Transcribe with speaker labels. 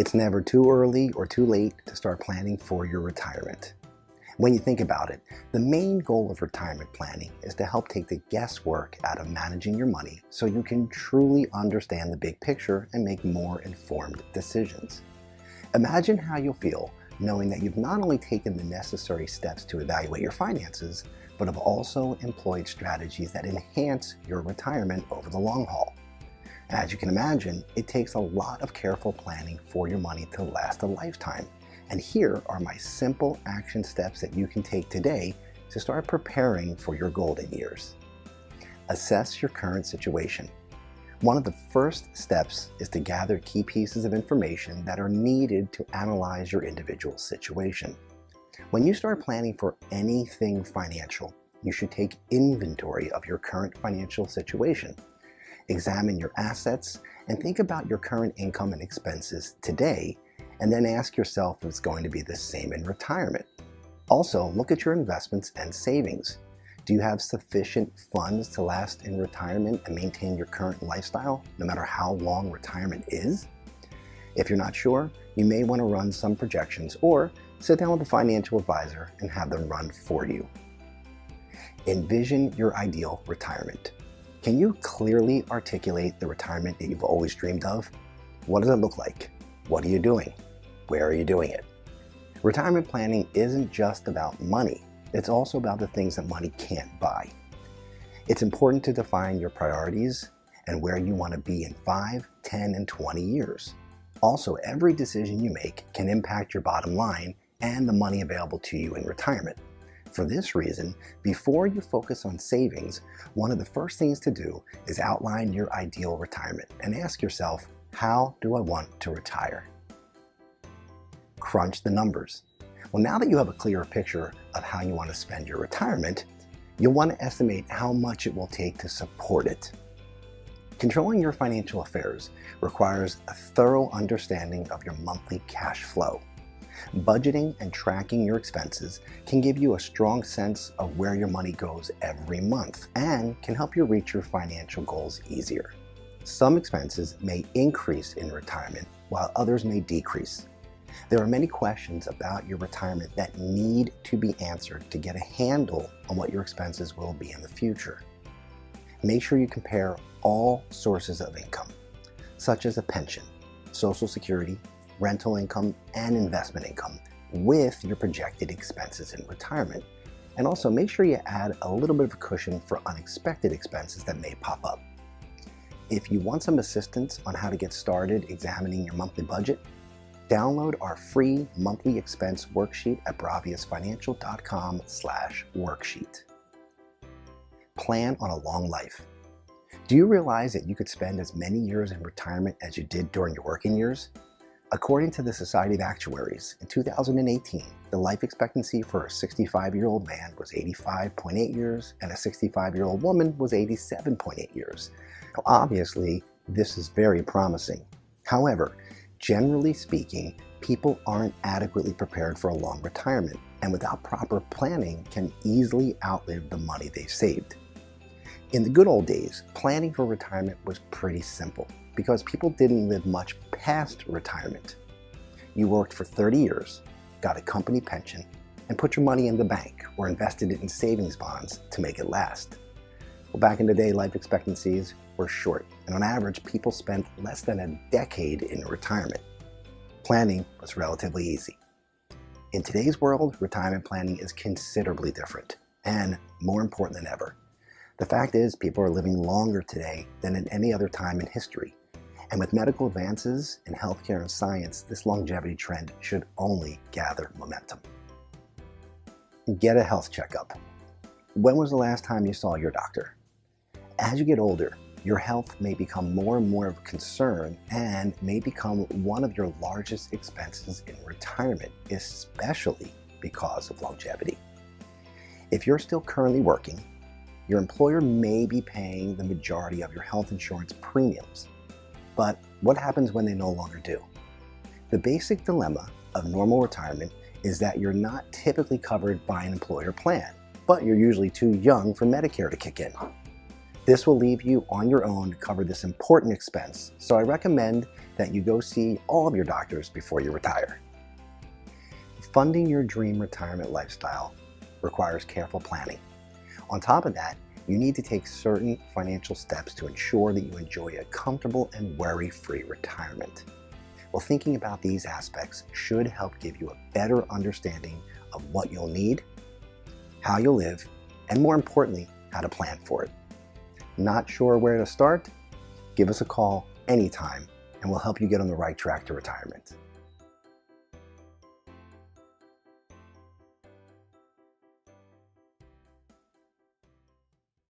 Speaker 1: It's never too early or too late to start planning for your retirement. When you think about it, the main goal of retirement planning is to help take the guesswork out of managing your money so you can truly understand the big picture and make more informed decisions. Imagine how you'll feel knowing that you've not only taken the necessary steps to evaluate your finances, but have also employed strategies that enhance your retirement over the long haul. As you can imagine, it takes a lot of careful planning for your money to last a lifetime. And here are my simple action steps that you can take today to start preparing for your golden years. Assess your current situation. One of the first steps is to gather key pieces of information that are needed to analyze your individual situation. When you start planning for anything financial, you should take inventory of your current financial situation. Examine your assets and think about your current income and expenses today, and then ask yourself if it's going to be the same in retirement. Also, look at your investments and savings. Do you have sufficient funds to last in retirement and maintain your current lifestyle, no matter how long retirement is? If you're not sure, you may want to run some projections or sit down with a financial advisor and have them run for you. Envision your ideal retirement. Can you clearly articulate the retirement that you've always dreamed of? What does it look like? What are you doing? Where are you doing it? Retirement planning isn't just about money. It's also about the things that money can't buy. It's important to define your priorities and where you want to be in 5, 10, and 20 years. Also, every decision you make can impact your bottom line and the money available to you in retirement. For this reason, before you focus on savings, one of the first things to do is outline your ideal retirement and ask yourself, how do I want to retire? Crunch the numbers. Well, now that you have a clearer picture of how you want to spend your retirement, you'll want to estimate how much it will take to support it. Controlling your financial affairs requires a thorough understanding of your monthly cash flow. Budgeting and tracking your expenses can give you a strong sense of where your money goes every month and can help you reach your financial goals easier. Some expenses may increase in retirement while others may decrease. There are many questions about your retirement that need to be answered to get a handle on what your expenses will be in the future. Make sure you compare all sources of income, such as a pension, Social Security, rental income, and investment income with your projected expenses in retirement. And also make sure you add a little bit of a cushion for unexpected expenses that may pop up. If you want some assistance on how to get started examining your monthly budget, download our free monthly expense worksheet at braviasfinancial.com/worksheet. Plan on a long life. Do you realize that you could spend as many years in retirement as you did during your working years? According to the Society of Actuaries, in 2018, the life expectancy for a 65-year-old man was 85.8 years and a 65-year-old woman was 87.8 years. Now, obviously, this is very promising. However, generally speaking, people aren't adequately prepared for a long retirement and without proper planning can easily outlive the money they've saved. In the good old days, planning for retirement was pretty simple because people didn't live much past retirement. You worked for 30 years, got a company pension, and put your money in the bank or invested it in savings bonds to make it last. Well, back in the day, life expectancies were short, and on average, people spent less than a decade in retirement. Planning was relatively easy. In today's world, retirement planning is considerably different and more important than ever. The fact is, people are living longer today than at any other time in history. And with medical advances in healthcare and science, this longevity trend should only gather momentum. Get a health checkup. When was the last time you saw your doctor? As you get older, your health may become more and more of a concern and may become one of your largest expenses in retirement, especially because of longevity. If you're still currently working, your employer may be paying the majority of your health insurance premiums. But what happens when they no longer do? The basic dilemma of normal retirement is that you're not typically covered by an employer plan, but you're usually too young for Medicare to kick in. This will leave you on your own to cover this important expense, so I recommend that you go see all of your doctors before you retire. Funding your dream retirement lifestyle requires careful planning. On top of that, you need to take certain financial steps to ensure that you enjoy a comfortable and worry-free retirement. Well, thinking about these aspects should help give you a better understanding of what you'll need, how you'll live, and more importantly, how to plan for it. Not sure where to start? Give us a call anytime and we'll help you get on the right track to retirement.